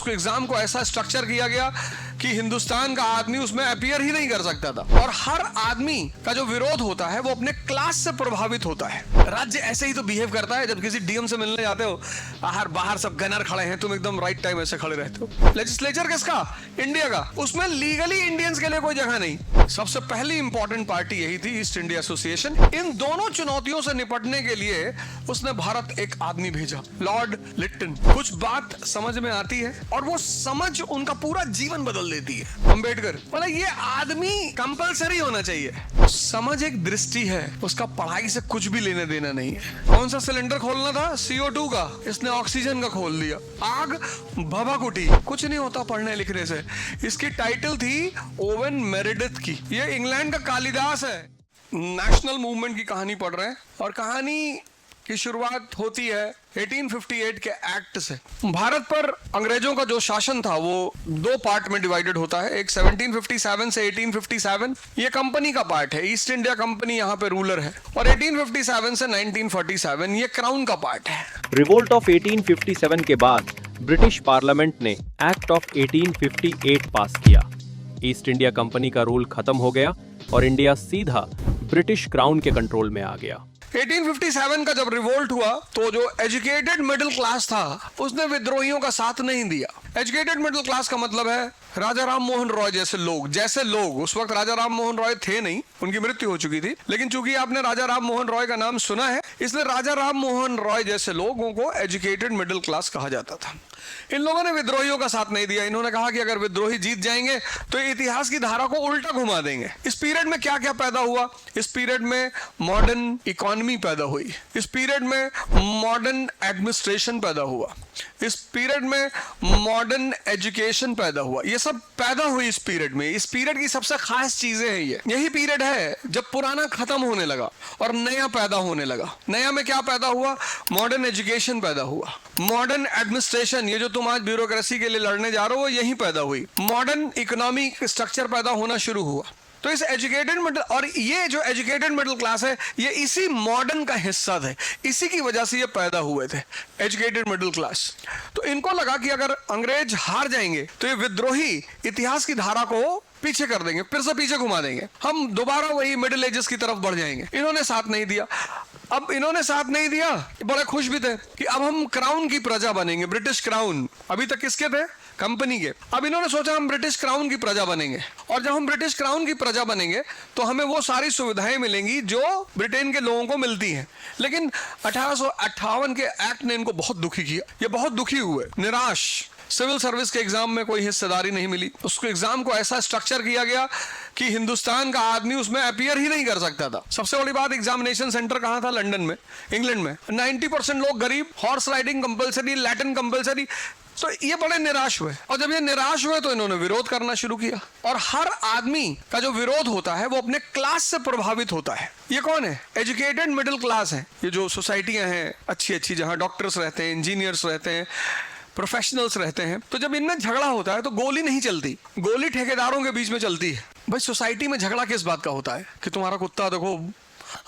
उसको एग्जाम को ऐसा स्ट्रक्चर किया गया कि हिंदुस्तान का आदमी उसमें अपीयर ही नहीं कर सकता था। और हर आदमी का जो विरोध होता है वो अपने क्लास से प्रभावित होता है। राज्य ऐसे ही तो बिहेव करता है। जब किसी डीएम से मिलने जाते हो, बाहर सब गनर खड़े हैं, तुम एकदम राइट टाइम ऐसे खड़े रहते हो। लेजिस्लेचर किसका? इंडिया का। उसमें लीगली इंडियंस के लिए कोई जगह नहीं। सबसे पहली इंपॉर्टेंट पार्टी यही थी, ईस्ट इंडिया एसोसिएशन। इन दोनों चुनौतियों से निपटने के लिए उसने भारत एक आदमी भेजा, लॉर्ड लिट्टन। कुछ बात समझ में आती है और वो समझ उनका पूरा जीवन बदल देती है। अंबेडकर मतलब ये आदमी कंपलसरी होना चाहिए। समझ एक दृष्टि है, उसका पढ़ाई से कुछ भी लेने देना नहीं है। कौन सा सिलेंडर खोलना था? CO2 का, इसने ऑक्सीजन का खोल दिया। आग भभकुटी, कुछ नहीं होता पढ़ने लिखने से। इसकी टाइटल थी ओवेन मेरेडिथ की। ये इंग्लैंड का कालिदास है। नेशनल मूवमेंट की कहानी पढ़ रहे हैं और कहानी की शुरुआत होती है 1858 के एक्ट से। भारत पर अंग्रेजों का जो शासन था वो दो पार्ट में डिवाइडेड होता है। एक 1757 से 1857 ये कंपनी का पार्ट है, ईस्ट इंडिया कंपनी यहाँ पे रूलर है। और 1857 से 1947 ये क्राउन का पार्ट है। रिवोल्ट ऑफ 1857 के बाद ब्रिटिश पार्लियामेंट ने एक्ट ऑफ 1858 पास किया। ईस्ट इंडिया कंपनी का रूल खत्म हो गया और इंडिया सीधा ब्रिटिश क्राउन के कंट्रोल में आ गया। 1857 का जब रिवोल्ट हुआ तो जो एजुकेटेड मिडिल क्लास था उसने विद्रोहियों का साथ नहीं दिया। एजुकेटेड मिडिल क्लास का मतलब है राजा राम मोहन रॉय जैसे लोग। उस वक्त राजा राम मोहन रॉय थे नहीं, उनकी मृत्यु हो चुकी थी, लेकिन चूंकि आपने राजा राम मोहन रॉय का नाम सुना है इसलिए राजा राम मोहन रॉय जैसे लोगों को एजुकेटेड मिडिल क्लास कहा जाता था। इन लोगों ने विद्रोहियों का साथ नहीं दिया। इन्होंने कहा कि अगर विद्रोही जीत जाएंगे तो इतिहास की धारा को उल्टा घुमा देंगे। इस पीरियड में क्या क्या पैदा हुआ? इस पीरियड में मॉडर्न इकोनॉमी पैदा हुई, इस पीरियड में मॉडर्न एडमिनिस्ट्रेशन पैदा हुआ, इस पीरियड में मॉडर्न एजुकेशन पैदा हुआ। ये सब पैदा हुई इस पीरियड में। इस पीरियड की सबसे खास चीजें हैं ये। यही पीरियड है जब पुराना खत्म होने लगा और नया पैदा होने लगा। नया में क्या पैदा हुआ? मॉडर्न एजुकेशन पैदा हुआ, मॉडर्न एडमिनिस्ट्रेशन, ये जो तुम आज ब्यूरोक्रेसी के लिए लड़ने जा रहे हो यही पैदा हुई। मॉडर्न इकोनॉमिक स्ट्रक्चर पैदा होना शुरू हुआ। तो इस एजुकेटेड मिडिल, और ये जो एजुकेटेड मिडिल क्लास है ये इसी मॉडर्न का हिस्सा थे, इसी की वजह से ये पैदा हुए थे, एजुकेटेड मिडिल क्लास। तो इनको लगा कि अगर अंग्रेज हार जाएंगे तो ये विद्रोही इतिहास की धारा को पीछे कर देंगे, फिर से पीछे घुमा देंगे, हम दोबारा वही मिडिल एजेस की तरफ बढ़ जाएंगे। इन्होंने साथ नहीं दिया। अब इन्होंने साथ नहीं दिया, बड़े खुश भी थे कि अब हम क्राउन की प्रजा बनेंगे, ब्रिटिश क्राउन। अभी तक किसके थे? कंपनी के। अब इन्होंने सोचा हम ब्रिटिश क्राउन की प्रजा बनेंगे, और जब हम ब्रिटिश क्राउन की प्रजा बनेंगे तो हमें वो सारी सुविधाएं मिलेंगी जो ब्रिटेन के लोगों को मिलती हैं। लेकिन 1858 के एक्ट ने इनको बहुत दुखी किया। ये बहुत दुखी हुए, निराश। सिविल सर्विस के एग्जाम में कोई हिस्सेदारी नहीं मिली। उसको एग्जाम को ऐसा स्ट्रक्चर किया गया कि हिंदुस्तान का आदमी उसमें अपीयर ही नहीं कर सकता था। सबसे बड़ी बात, एग्जामिनेशन सेंटर कहां था? लंदन में, इंग्लैंड में। 90% लोग गरीब, horse riding compulsory, Latin compulsory. तो ये बड़े निराश हुए, और जब ये निराश हुए तो इन्होंने विरोध करना शुरू किया। और हर आदमी का जो विरोध होता है वो अपने क्लास से प्रभावित होता है। ये कौन है? एजुकेटेड मिडिल क्लास है। ये जो सोसाइटियां हैं अच्छी अच्छी, जहां डॉक्टर्स रहते हैं, इंजीनियर्स रहते हैं, प्रोफेशनल्स रहते हैं, तो जब इनमें झगड़ा होता है तो गोली नहीं चलती, गोली ठेकेदारों के बीच में चलती है। भाई सोसाइटी में झगड़ा किस बात का होता है? कि तुम्हारा कुत्ता देखो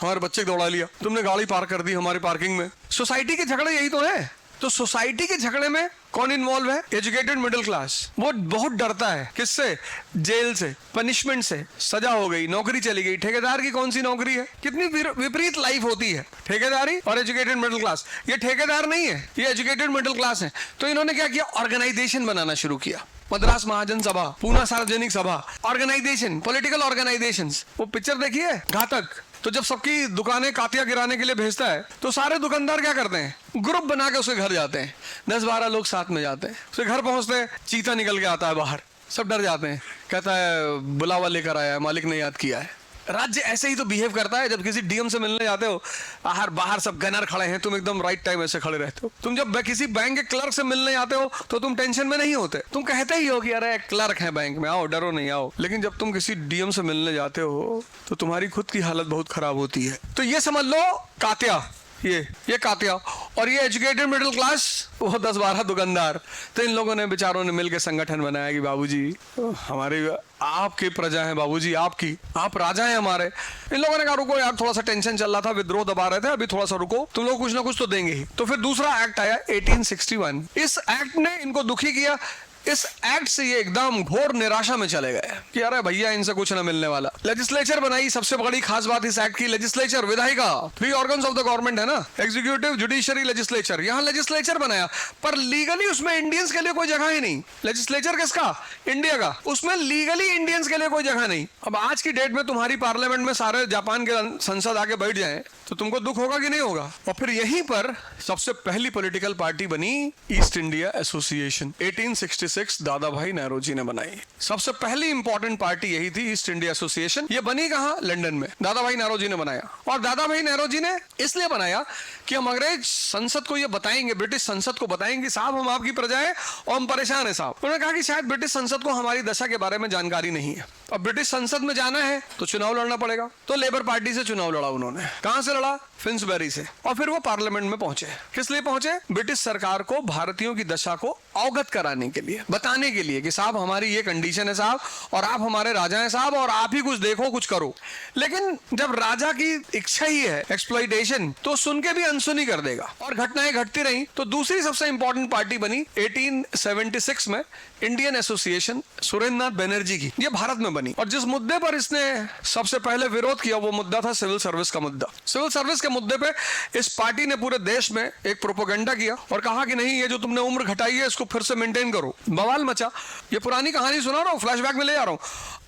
हमारे बच्चे को दौड़ा लिया, तुमने गाड़ी पार्क कर दी हमारी पार्किंग में। सोसाइटी के झगड़े यही तो है। तो सोसाइटी के झगड़े में कौन इन्वॉल्व है? Educated middle class. वो बहुत डरता है। किससे? जेल से, पनिशमेंट से। सजा हो गई, नौकरी चली गई। ठेकेदार की कौन सी नौकरी है? कितनी विपरीत लाइफ होती है। ठेकेदारी और एजुकेटेड मिडिल क्लास। ये ठेकेदार नहीं है, ये एजुकेटेड मिडिल क्लास है। तो इन्होंने क्या किया? ऑर्गेनाइजेशन बनाना शुरू किया। मद्रास महाजन सभा, पूना सार्वजनिक सभा, ऑर्गेनाइजेशन, पॉलिटिकल ऑर्गेनाइजेशंस। वो पिक्चर देखी है घातक? तो जब सबकी दुकानें कातिया गिराने के लिए भेजता है तो सारे दुकानदार क्या करते हैं? ग्रुप बना के उसके घर जाते हैं। 10-12 लोग साथ में जाते हैं। उसके घर पहुंचते हैं, चीता निकल के आता है बाहर, सब डर जाते हैं। कहता है बुलावा लेकर आया है, मालिक ने याद किया है। राज्य ऐसे ही तो बिहेव करता है। जब किसी डीएम से मिलने जाते हो, बाहर सब गनर खड़े हैं, तुम एकदम राइट टाइम ऐसे खड़े रहते हो। तुम जब किसी बैंक के क्लर्क से मिलने जाते हो तो तुम टेंशन में नहीं होते, तुम कहते ही हो कि अरे क्लर्क है बैंक में, आओ, डरो नहीं, आओ। लेकिन जब तुम किसी डीएम से मिलने जाते हो तो तुम्हारी खुद की हालत बहुत खराब होती है। तो ये समझ लो कातिया, ये कातिया, और ये एजुकेटेड मिडिल क्लास, वो 10-12 दुकानदार। तो इन लोगों ने बेचारों ने मिलकर संगठन बनाया कि बाबूजी हमारी आपकी प्रजा है, बाबूजी आपकी, आप राजा हैं हमारे। इन लोगों ने कहा रुको यार, थोड़ा सा टेंशन चल रहा था, विद्रोह दबा रहे थे, अभी थोड़ा सा रुको, तुम लोग कुछ ना कुछ तो देंगे ही। तो फिर दूसरा एक्ट आया 1861। इस एक्ट ने इनको दुखी किया। इस एक्ट से ये एकदम घोर निराशा में चले गए कि अरे भैया इनसे कुछ ना मिलने वाला। लेजिस्लेचर बनाई। सबसे बड़ी खास बात इस एक्ट की, लेजिस्लेचर, विधायिका, 3 ऑर्गन्स ऑफ द गवर्नमेंट है ना, एग्जीक्यूटिव, जुडिशरी, लेजिस्लेचर। यहां लेजिस्लेचर बनाया, पर लीगली उसमें इंडियंस के लिए कोई जगह ही नहीं। लेजिस्लेचर किसका? इंडिया का। उसमें लीगली इंडियंस के लिए कोई जगह नहीं। अब आज की डेट में तुम्हारी पार्लियामेंट में सारे जापान के संसद आके बैठ जाए तो तुमको दुख होगा कि नहीं होगा? और फिर यहीं पर सबसे पहली पॉलिटिकल पार्टी बनी ईस्ट इंडिया एसोसिएशन, 1866 दादा भाई नेहरू जी ने बनाई। सबसे पहली इंपॉर्टेंट पार्टी यही थी, ईस्ट इंडिया एसोसिएशन। ये बनी कहां? लंदन में। दादा भाई नेहरू जी ने बनाया। और दादा भाई नेहरू जी ने इसलिए बनाया कि हम अंग्रेज संसद को ये बताएंगे, ब्रिटिश संसद को बताएंगे साहब हम आपकी प्रजा है और हम परेशान है साहब। उन्होंने कहा कि शायद ब्रिटिश संसद को हमारी दशा के बारे में जानकारी नहीं है। अब ब्रिटिश संसद में जाना है तो चुनाव लड़ना पड़ेगा। तो लेबर पार्टी से चुनाव लड़ा उन्होंने। कहां से लड़ा? फिंसबरी से। और फिर वो पार्लियामेंट में पहुंचे। किस लिए पहुंचे? ब्रिटिश सरकार को भारतीयों की दशा को अवगत कराने के लिए, बताने के लिए कि साहब हमारी ये कंडीशन है साहब, और आप हमारे राजा हैं साहब, और आप ही कुछ देखो, कुछ करो। लेकिन जब राजा की इच्छा ही है एक्सप्लॉइटेशन, तो सुन के भी अनसुनी कर देगा। और घटनाएं घटती रही। तो दूसरी सबसे इंपॉर्टेंट पार्टी बनी 1876 में, इंडियन एसोसिएशन, सुरेंद्रनाथ बनर्जी की। ये भारत में बनी। और जिस मुद्दे पर इसने सबसे पहले विरोध किया वो मुद्दा था सिविल सर्विस का मुद्दा। सिविल सर्विस के मुद्दे पे इस पार्टी ने पूरे देश में एक प्रोपेगेंडा किया और कहा कि नहीं, ये जो तुमने उम्र घटाई है इसको फिर से मेंटेन करो। बवाल मचा। ये पुरानी कहानी सुना रहा हूं, फ्लैशबैक में ले आ रहा हूं।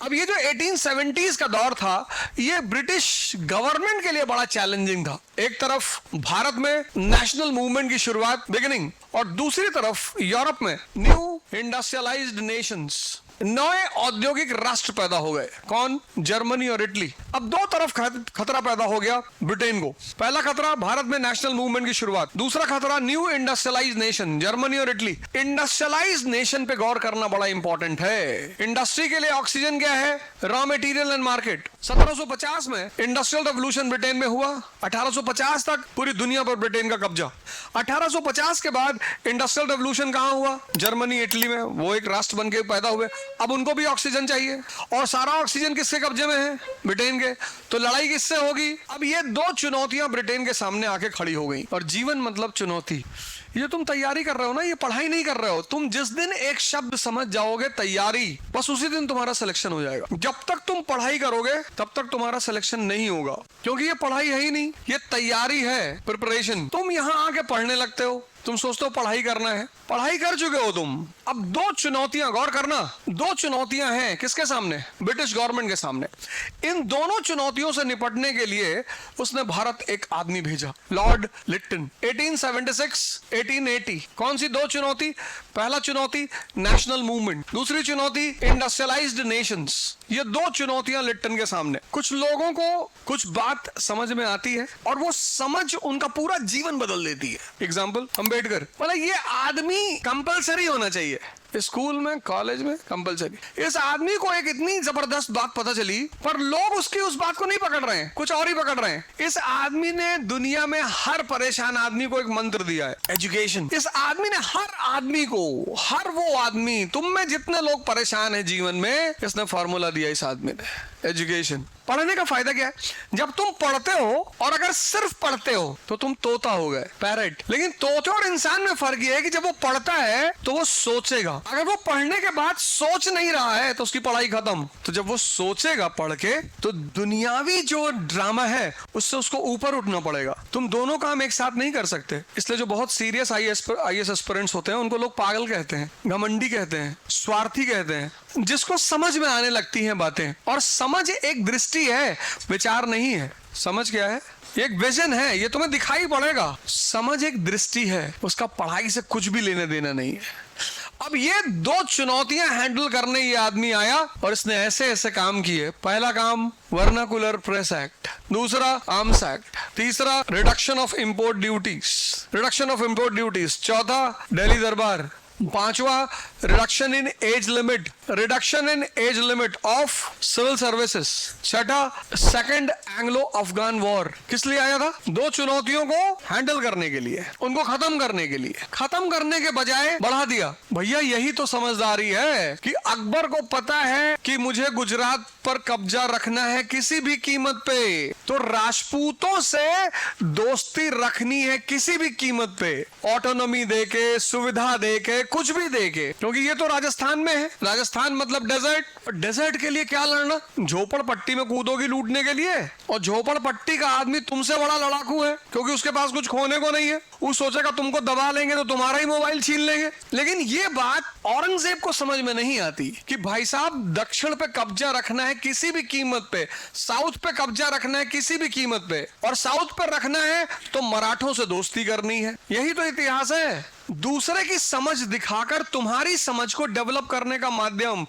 अब ये जो 1870s का दौर था, ये ब्रिटिश गवर्नमेंट के लिए बड़ा चैलेंजिंग था। एक तरफ भारत में नेशनल मूवमेंट की शुरुआत, बिगिनिंग, और दूसरी तरफ यूरोप में न्यू इंडस्ट्रियलाइज्ड नेशंस, नए औद्योगिक राष्ट्र पैदा हो गए। कौन? जर्मनी और इटली। अब दो तरफ खतरा पैदा हो गया ब्रिटेन को। पहला खतरा भारत में नेशनल मूवमेंट की शुरुआत, दूसरा खतरा न्यू इंडस्ट्रियलाइज्ड नेशन, जर्मनी और इटली। इंडस्ट्रियलाइज्ड नेशन पे गौर करना बड़ा इंपॉर्टेंट है। इंडस्ट्री के लिए ऑक्सीजन क्या है? Raw material and market. 1750 में इंडस्ट्रियल रेवोल्यूशन ब्रिटेन में हुआ। 1850 तक पूरी दुनिया पर ब्रिटेन का कब्जा। 1850 के बाद इंडस्ट्रियल रेवोल्यूशन कहां हुआ? जर्मनी, इटली में। वो एक राष्ट्र बन के पैदा हुए। अब उनको भी ऑक्सीजन चाहिए, और सारा ऑक्सीजन किसके कब्जे में है? ब्रिटेन के। तो लड़ाई किससे होगी? अब ये दो चुनौतियां ब्रिटेन के सामने आके खड़ी हो गई। और जीवन मतलब चुनौती। ये तुम तैयारी कर रहे हो ना, ये पढ़ाई नहीं कर रहे हो। तुम जिस दिन एक शब्द समझ जाओगे तैयारी, बस उसी दिन तुम्हारा सिलेक्शन हो जाएगा। जब तक तुम पढ़ाई करोगे तब तक तुम्हारा सिलेक्शन नहीं होगा, क्योंकि ये पढ़ाई है ही नहीं, ये तैयारी है, प्रिपरेशन। तुम यहां आके पढ़ने लगते हो, तुम सोचते हो पढ़ाई करना है, पढ़ाई कर चुके हो तुम। अब दो चुनौतियां, गौर करना, दो चुनौतियां हैं किसके सामने? ब्रिटिश गवर्नमेंट के सामने। इन दोनों चुनौतियों से निपटने के लिए उसने भारत एक आदमी भेजा, लॉर्ड लिटन। 1876, 1880। कौन सी दो चुनौती? पहला चुनौती नेशनल मूवमेंट, दूसरी चुनौती इंडस्ट्रियलाइज्ड नेशंस। ये दो चुनौतियां लिटन के सामने। कुछ लोगों को कुछ बात समझ में आती है और वो समझ उनका पूरा जीवन बदल देती है। एग्जाम्पल, अंबेडकर। मतलब ये आदमी कंपलसरी होना चाहिए, स्कूल में, कॉलेज में कंपलसरी। इस आदमी को एक इतनी जबरदस्त बात पता चली, पर लोग उसकी उस बात को नहीं पकड़ रहे हैं, कुछ और ही पकड़ रहे हैं। इस आदमी ने दुनिया में हर परेशान आदमी को एक मंत्र दिया है, एजुकेशन। इस आदमी ने हर आदमी को, हर वो आदमी, तुम में जितने लोग परेशान है जीवन में, इसने फॉर्मूला दिया इस आदमी ने, एजुकेशन। पढ़ने का फायदा क्या है? जब तुम पढ़ते हो, और अगर सिर्फ पढ़ते हो तो तुम तोता हो गए, पैरट। लेकिन तोते और इंसान में फर्क ये है कि जब वो पढ़ता है तो वो सोचेगा। अगर वो पढ़ने के बाद सोच नहीं रहा है तो उसकी पढ़ाई खत्म। तो जब वो सोचेगा पढ़ के, तो दुनियावी जो ड्रामा है उससे उसको ऊपर उठना पड़ेगा। तुम दोनों काम एक साथ नहीं कर सकते। इसलिए जो बहुत सीरियस आईएएस एस्पिरेंट्स होते हैं उनको लोग पागल कहते हैं, घमंडी कहते हैं, स्वार्थी कहते हैं, जिसको समझ में आने लगती हैं बातें। और समझ एक दृष्टि है, विचार नहीं है। समझ क्या है? एक विजन है, ये तुम्हें दिखाई पड़ेगा। समझ एक दृष्टि है, उसका पढ़ाई से कुछ भी लेने देना नहीं है। अब ये दो चुनौतियां हैंडल करने ये आदमी आया और इसने ऐसे ऐसे काम किए। पहला काम वर्नाकुलर प्रेस एक्ट, दूसरा आर्म्स एक्ट, तीसरा रिडक्शन ऑफ इंपोर्ट ड्यूटीज, चौथा दिल्ली दरबार, पांचवा, reduction in age limit of civil services. छठा, सेकंड एंग्लो अफगान वॉर। किस लिए आया था? दो चुनौतियों को हैंडल करने के लिए, उनको खत्म करने के लिए। खत्म करने के बजाय बढ़ा दिया। भैया यही तो समझदारी है कि अकबर को पता है कि मुझे गुजरात पर कब्जा रखना है किसी भी कीमत पे, तो राजपूतों से दोस्ती रखनी है किसी भी कीमत पे, ऑटोनॉमी देके, सुविधा देके, कुछ भी देके, क्योंकि ये तो राजस्थान में है। राजस्थान मतलब डेजर्ट। डेजर्ट के लिए क्या लड़ना? झोपड़पट्टी में कूदोगी लूटने के लिए, और झोपड़पट्टी का आदमी तुमसे बड़ा लड़ाकू है, क्योंकि उसके पास कुछ खोने को नहीं है। वो सोचेगा तुमको दबा लेंगे तो तुम्हारा ही मोबाइल छीन लेंगे। लेकिन ये बात औरंगजेब को समझ में नहीं आती कि भाई साहब, दक्षिण पे कब्जा रखना है किसी भी कीमत पे, साउथ पे कब्जा रखना है किसी भी कीमत पे, और साउथ पे रखना है तो मराठों से दोस्ती करनी है। यही तो इतिहास है। दूसरे की समझ दिखाकर तुम्हारी समझ को डेवलप करने का माध्यम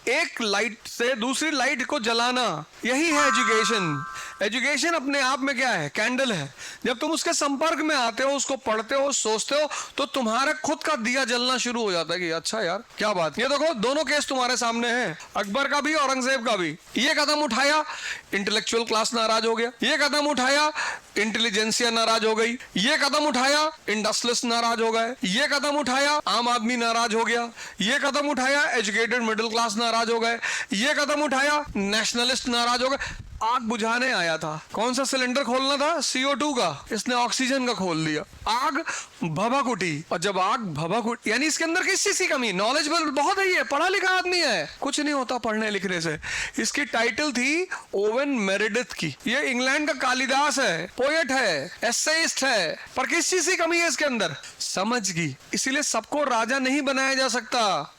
एक लाइट से दूसरी लाइट को जलाना, यही है एजुकेशन। एजुकेशन अपने आप में क्या है? कैंडल है। जब तुम उसके संपर्क में आते हो, उसको पढ़ते हो, सोचते हो, तो तुम्हारा खुद का दिया जलना शुरू हो जाता है कि अच्छा यार क्या बात। ये देखो, दोनों केस तुम्हारे सामने हैं, अकबर का भी, औरंगजेब का भी। ये कदम उठाया, इंटेलेक्चुअल क्लास नाराज हो गया। ये कदम उठाया, इंटेलिजेंसिया नाराज हो गई। ये कदम उठाया, इंडस्ट्रियलिस्ट नाराज हो गए। ये कदम उठाया, आम आदमी नाराज हो गया। ये कदम उठाया, एजुकेटेड मिडिल क्लास नाराज हो गए। ये कदम उठाया, नेशनलिस्ट नाराज हो गए। आग बुझाने आया था, कौन सा सिलेंडर खोलना था? CO2 का, इसने ऑक्सीजन का खोल दिया। आग भभक उठी, और जब आग भभक उठी, यानी इसके अंदर किस चीज की कमी? नॉलेजेबल बहुत है, ये पढ़ा लिखा आदमी है। कुछ नहीं होता पढ़ने लिखने से। इसकी टाइटल थी ओवेन मेरेडिथ की। ये इंग्लैंड का कालिदास है, पोएट है, एसेइस्ट है, पर किस चीज की कमी है इसके अंदर? समझ की। इसीलिए सबको राजा नहीं बनाया जा सकता।